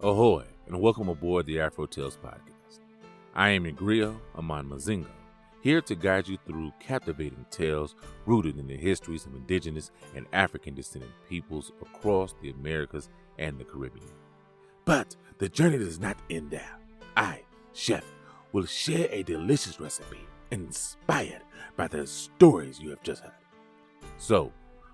Ahoy, and welcome aboard the Afro Tales podcast. I am your Griot, Amon Mazingo, here to guide you through captivating tales rooted in the histories of Indigenous and African descendant peoples across the Americas and the Caribbean. But the journey does not end there. I, Chef, will share a delicious recipe inspired by the stories you have just heard. So,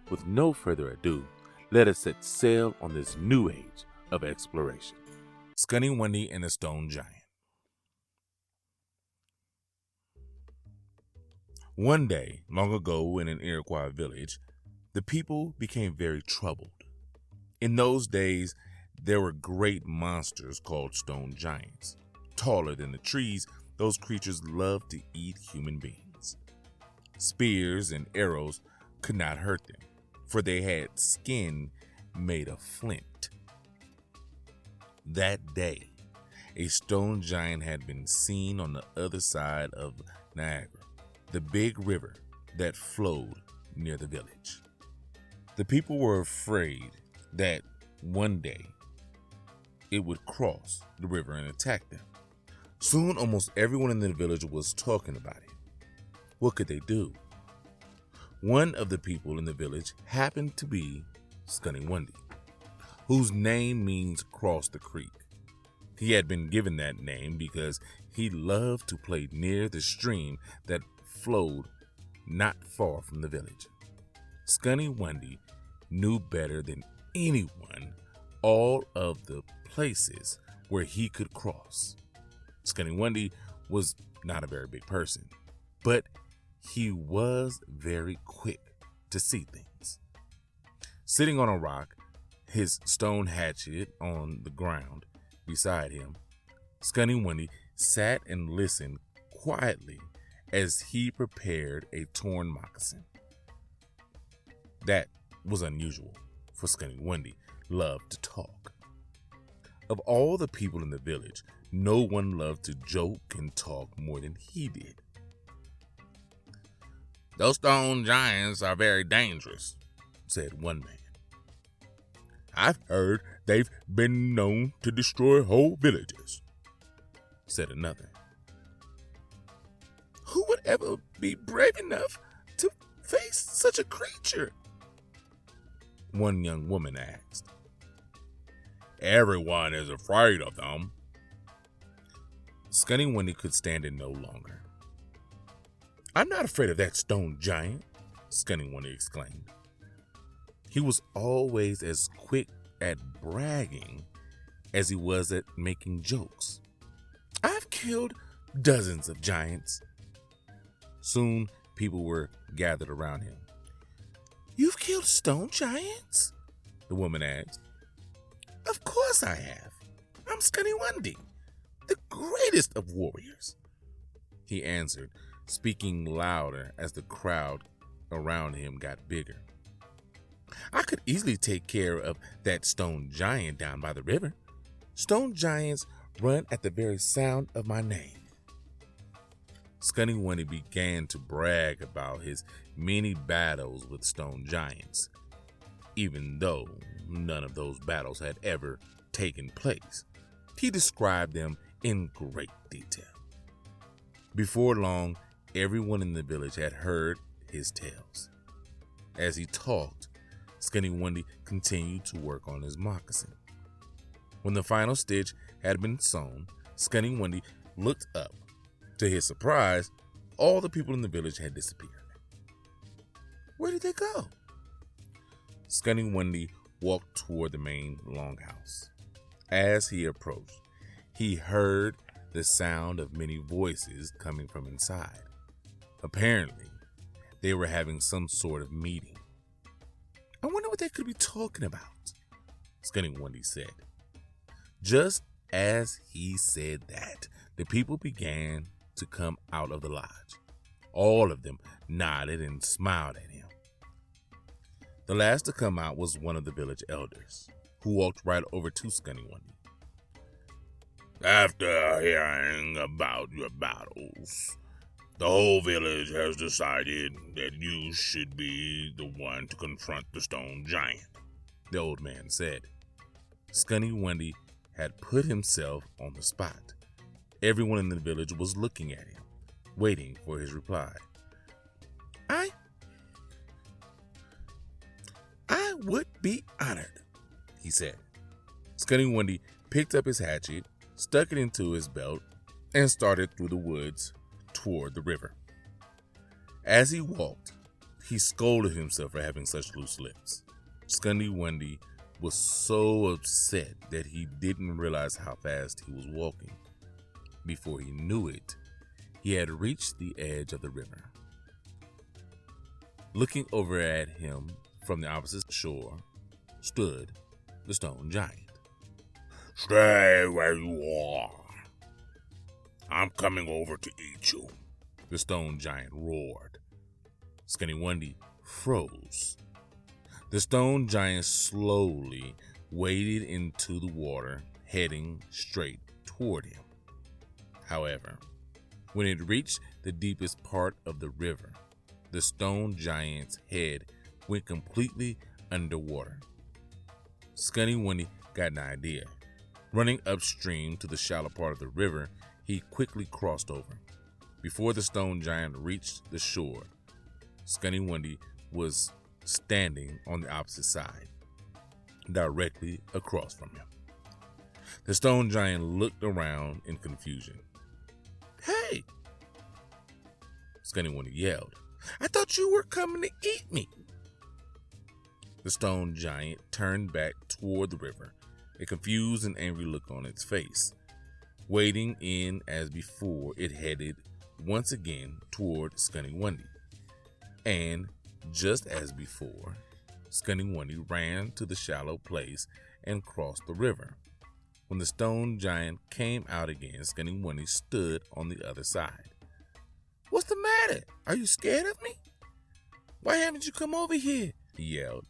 with no further ado, let us set sail on this new age of exploration. Skunny-Wundy and the Stone Giant. One day, long ago in an Iroquois village, the people became very troubled. In those days, there were great monsters called stone giants. Taller than the trees, those creatures loved to eat human beings. Spears and arrows could not hurt them, for they had skin made of flint. That day, a stone giant had been seen on the other side of Niagara, the big river that flowed near the village. The people were afraid that one day it would cross the river and attack them. Soon, almost everyone in the village was talking about it. What could they do? One of the people in the village happened to be Skunny-Wundy, whose name means cross the creek. He had been given that name because he loved to play near the stream that flowed not far from the village. Skunny-Wundy knew better than anyone all of the places where he could cross. Skunny-Wundy was not a very big person, but he was very quick to see things. Sitting on a rock, his stone hatchet on the ground beside him, Skunny-Wundy sat and listened quietly as he prepared a torn moccasin. That was unusual, for Skunny-Wundy loved to talk. Of all the people in the village, no one loved to joke and talk more than he did. "Those stone giants are very dangerous," said one man. "I've heard they've been known to destroy whole villages," said another. "Who would ever be brave enough to face such a creature?" one young woman asked. "Everyone is afraid of them." Skunny-Wundy could stand it no longer. "I'm not afraid of that stone giant," Skunny-Wundy exclaimed. He was always as quick at bragging as he was at making jokes. "I've killed dozens of giants." Soon, people were gathered around him. "You've killed stone giants?" the woman asked. "Of course I have. I'm Skunny-Wundy, the greatest of warriors," he answered, speaking louder as the crowd around him got bigger. "I could easily take care of that stone giant down by the river. Stone giants run at the very sound of my name." Skunny-Wundy began to brag about his many battles with stone giants, even though none of those battles had ever taken place. He described them in great detail. Before long, everyone in the village had heard his tales. As he talked, Skunny-Wundy continued to work on his moccasin. When the final stitch had been sewn, Skunny-Wundy looked up. To his surprise, all the people in the village had disappeared. Where did they go? Skunny-Wundy walked toward the main longhouse. As he approached, he heard the sound of many voices coming from inside. Apparently, they were having some sort of meeting. "I wonder what they could be talking about," Skunny-Wundy said. Just as he said that, the people began to come out of the lodge. All of them nodded and smiled at him. The last to come out was one of the village elders, who walked right over to Skunny-Wundy. "After hearing about your battles, the whole village has decided that you should be the one to confront the stone giant," the old man said. Skunny-Wundy had put himself on the spot. Everyone in the village was looking at him, waiting for his reply. I would be honored, he said. Skunny-Wundy picked up his hatchet, stuck it into his belt, and started through the woods toward the river. As he walked, he scolded himself for having such loose lips. Skunny-Wundy was so upset that he didn't realize how fast he was walking. Before he knew it, he had reached the edge of the river. Looking over at him from the opposite shore stood the stone giant. "Stay where you are. I'm coming over to eat you," the stone giant roared. Skunny-Wundy froze. The stone giant slowly waded into the water, heading straight toward him. However, when it reached the deepest part of the river, the stone giant's head went completely underwater. Skunny-Wundy got an idea. Running upstream to the shallow part of the river, he quickly crossed over. Before the stone giant reached the shore, Skunny-Wundy was standing on the opposite side, directly across from him. The stone giant looked around in confusion. "Hey!" Skunny-Wundy yelled. "I thought you were coming to eat me." The stone giant turned back toward the river, a confused and angry look on its face. Wading in as before, it headed once again toward Skunny-Wundy. And just as before, Skunny-Wundy ran to the shallow place and crossed the river. When the stone giant came out again, Skunny-Wundy stood on the other side. "What's the matter? Are you scared of me? Why haven't you come over here?" he yelled.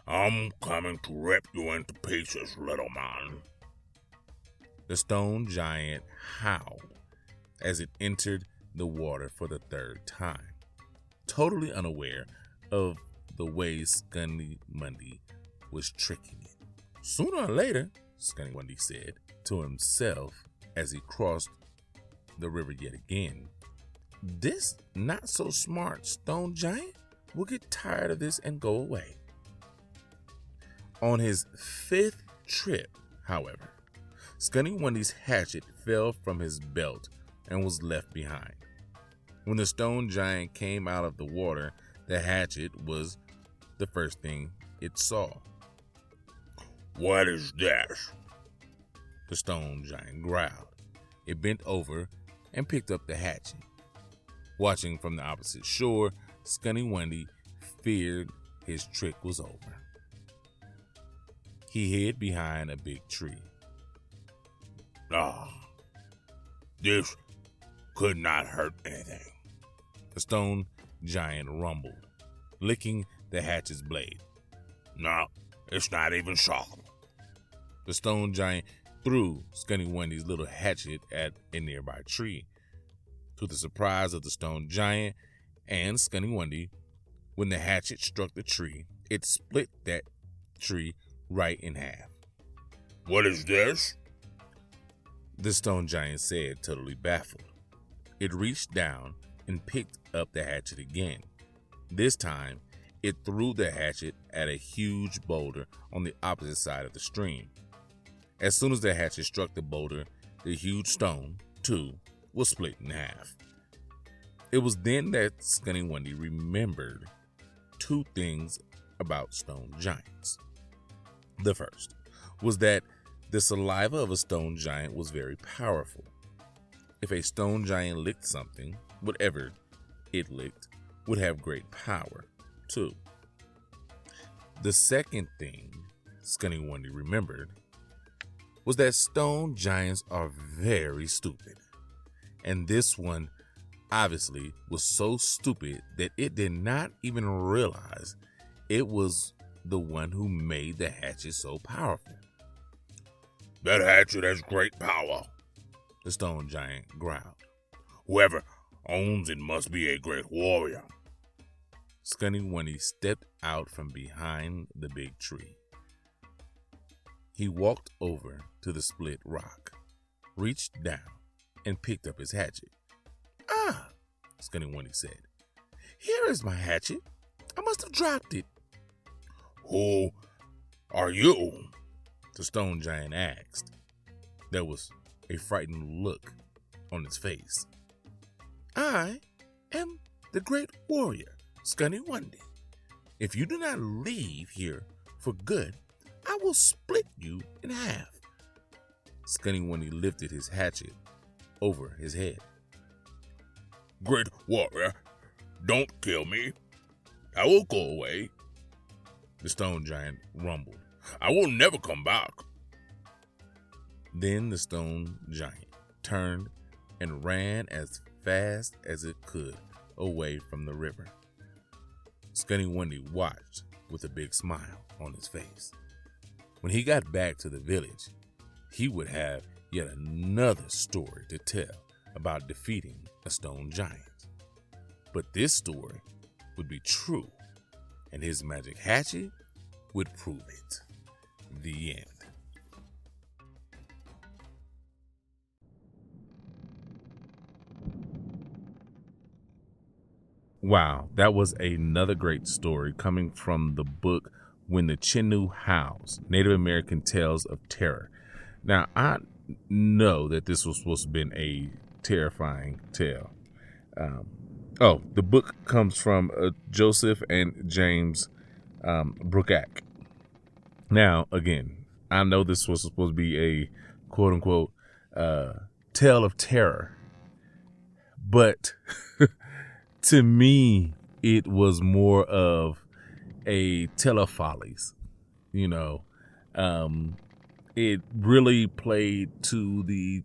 "I'm coming to rip you into pieces, little man," the stone giant howled as it entered the water for the third time, totally unaware of the way Skunny-Wundy was tricking it. "Sooner or later," Skunny-Wundy said to himself as he crossed the river yet again, "this not-so-smart stone giant will get tired of this and go away." On his fifth trip, however, Skunny-Wundy's hatchet fell from his belt and was left behind. When the stone giant came out of the water, the hatchet was the first thing it saw. "What is this?" the stone giant growled. It bent over and picked up the hatchet. Watching from the opposite shore, Skunny-Wundy feared his trick was over. He hid behind a big tree. This could not hurt anything," the stone giant rumbled, licking the hatchet's blade. "No, it's not even sharp." The stone giant threw Skunny-Wundy's little hatchet at a nearby tree. To the surprise of the stone giant and Skunny-Wundy, when the hatchet struck the tree, it split that tree right in half. "What is this?" the stone giant said, totally baffled. It reached down and picked up the hatchet again. This time, it threw the hatchet at a huge boulder on the opposite side of the stream. As soon as the hatchet struck the boulder, the huge stone, too, was split in half. It was then that Skunny-Wundy remembered two things about stone giants. The first was that the saliva of a stone giant was very powerful. If a stone giant licked something, whatever it licked would have great power, too. The second thing Skunny-Wundy remembered was that stone giants are very stupid. And this one obviously was so stupid that it did not even realize it was the one who made the hatchet so powerful. "That hatchet has great power," the stone giant growled. "Whoever owns it must be a great warrior." Skunny-Wundy stepped out from behind the big tree. He walked over to the split rock, reached down, and picked up his hatchet. "Ah," Skunny-Wundy said. "Here is my hatchet. I must have dropped it." "Who are you?" the stone giant asked. There was a frightened look on his face. "I am the great warrior, Skunny-Wundy. If you do not leave here for good, I will split you in half." Skunny-Wundy lifted his hatchet over his head. "Great warrior, don't kill me. I will go away," the stone giant rumbled. "I will never come back." Then the stone giant turned and ran as fast as it could away from the river. Skunny-Wundy watched with a big smile on his face. When he got back to the village, he would have yet another story to tell about defeating a stone giant. But this story would be true, and his magic hatchet would prove it. The end. Wow, that was another great story coming from the book When the Chenoo Howls, Native American Tales of Terror. Now, I know that this was supposed to have been a terrifying tale. The book comes from Joseph and James Brookak. Now, again, I know this was supposed to be a quote-unquote tale of terror, but to me, it was more of a tale of follies. It really played to the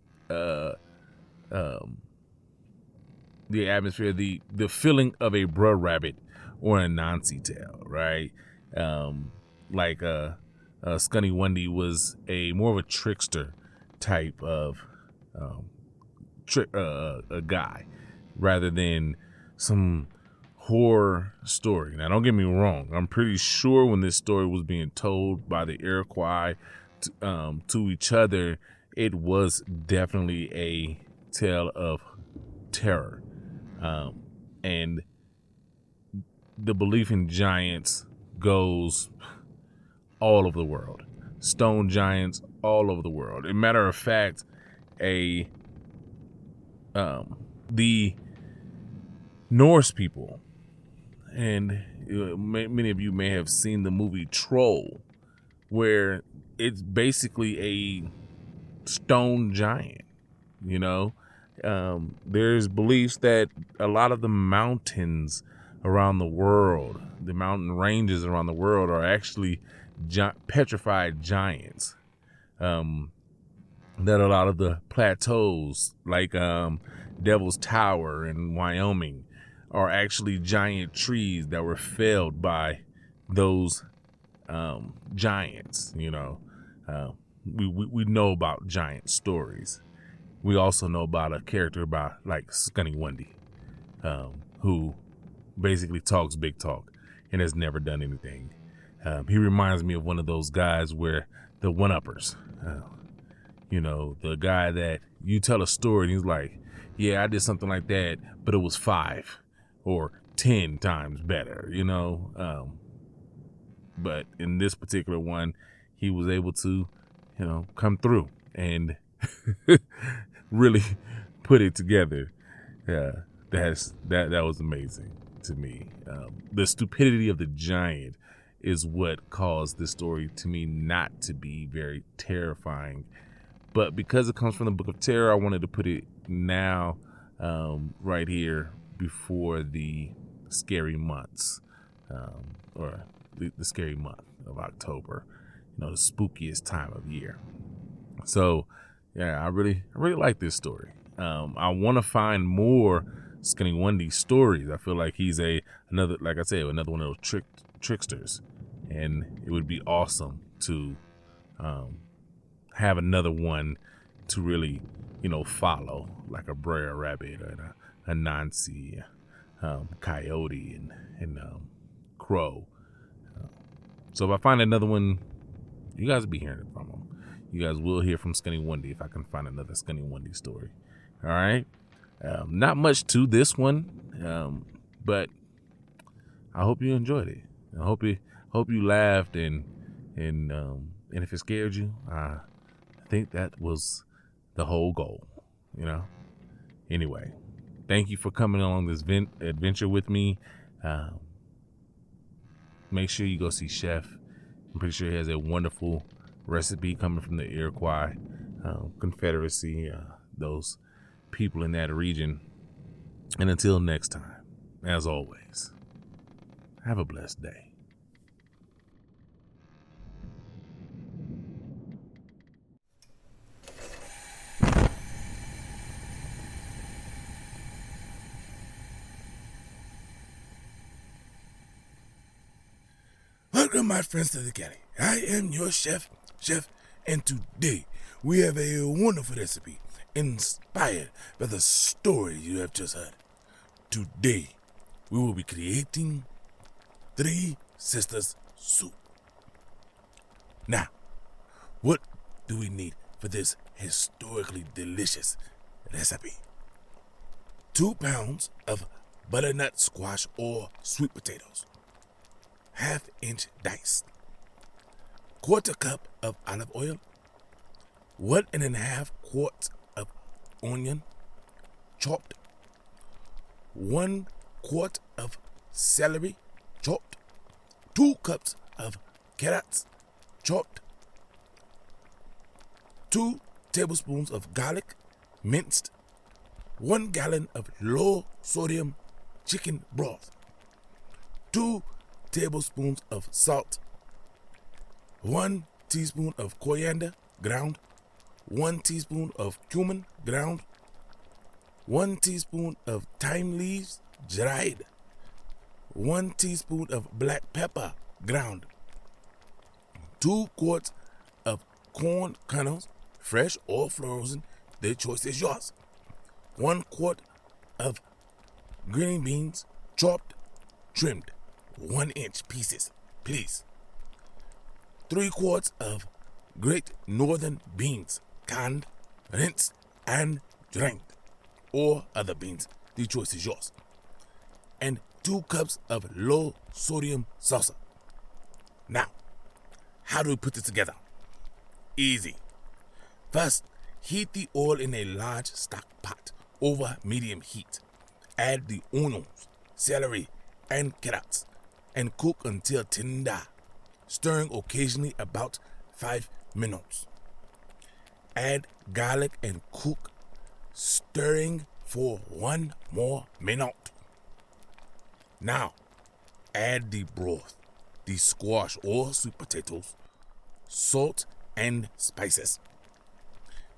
atmosphere, the feeling of a bruh rabbit or a Nancy tale, right? Skunny-Wundy was more of a trickster type of a guy, rather than some horror story. Now, don't get me wrong. I'm pretty sure when this story was being told by the Iroquois to each other, it was definitely a tale of terror. And the belief in giants goes all over the world. Stone giants all over the world. As a matter of fact, the Norse people, and many of you may have seen the movie Troll, where it's basically a stone giant. There's beliefs that a lot of the mountains around the world, the mountain ranges around the world, are actually petrified giants. That a lot of the plateaus, like Devil's Tower in Wyoming, are actually giant trees that were felled by those giants. We know about giant stories. We also know about a character like Skunny-Wundy, who basically talks big talk and has never done anything. He reminds me of one of those guys where the one-uppers, the guy that you tell a story and he's like, yeah, I did something like that, but it was 5 or 10 times better, but in this particular one, he was able to, come through and really put it together. That was amazing to me. The stupidity of the giant is what caused this story to me not to be very terrifying. But because it comes from the Book of Terror, I wanted to put it now, right here before the scary months, or the scary month of October, the spookiest time of year. So, yeah, I really like this story. I want to find more Skunny-Wundy stories. I feel like he's another one of those tricksters, and it would be awesome to have another one to really, follow, like a Brer Rabbit or a Nancy, Coyote, and Crow. So if I find another one, You guys will be hearing it from him. You guys will hear from Skunny-Wundy if I can find another Skunny-Wundy story. All right. Not much to this one, but I hope you enjoyed it. I hope you laughed and if it scared you, I think that was the whole goal. Anyway, thank you for coming along this adventure with me. Make sure you go see Chef. I'm pretty sure he has a wonderful recipe coming from the Iroquois Confederacy, those people in that region. And until next time, as always, have a blessed day. Welcome, my friends, to the Galley. I am your chef, and today we have a wonderful recipe inspired by the story you have just heard. Today, we will be creating Three Sisters soup. Now, what do we need for this historically delicious recipe? 2 pounds of butternut squash or sweet potatoes, 1/2-inch dice, 1/4 cup of olive oil, 1½ quarts of onion chopped, 1 quart of celery chopped, 2 cups of carrots chopped, 2 tablespoons of garlic minced, 1 gallon of low sodium chicken broth, 2 tablespoons of salt, 1 teaspoon of coriander ground, 1 teaspoon of cumin ground, 1 teaspoon of thyme leaves dried, 1 teaspoon of black pepper ground, 2 quarts of corn kernels, fresh or frozen, the choice is yours, 1 quart of green beans, chopped, trimmed, 1-inch pieces, please. 3 quarts of Great Northern beans, canned, rinsed, and drained, or other beans, the choice is yours. And 2 cups of low sodium salsa. Now, how do we put this together? Easy. First, heat the oil in a large stock pot over medium heat. Add the onions, celery, and carrots and cook until tender, stirring occasionally about 5 minutes. Add garlic and cook, stirring for 1 more minute. Now, add the broth, the squash or sweet potatoes, salt, and spices.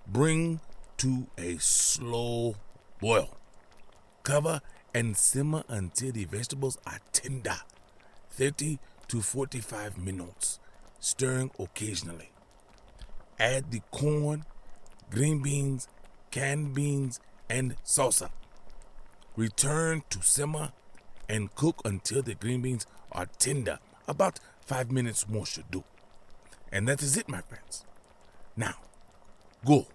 Bring to a slow boil. Cover and simmer until the vegetables are tender, 30 to 45 minutes, stirring occasionally. Add the corn, green beans, canned beans, and salsa. Return to simmer and cook until the green beans are tender. About 5 minutes more should do. And that is it, my friends. Now, go.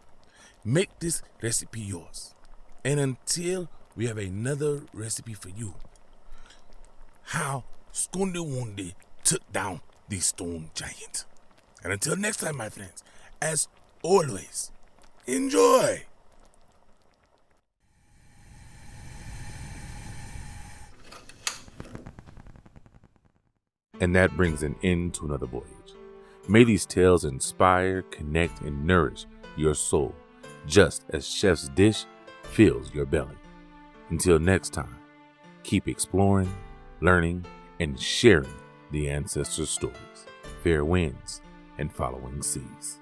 Make this recipe yours. And until we have another recipe for you, how Skunny-Wundy took down the stone giant. And until next time, my friends, as always, enjoy! And that brings an end to another voyage. May these tales inspire, connect, and nourish your soul, just as Chef's dish fills your belly. Until next time, keep exploring, learning, and sharing the ancestors' stories. Fair winds and following seas.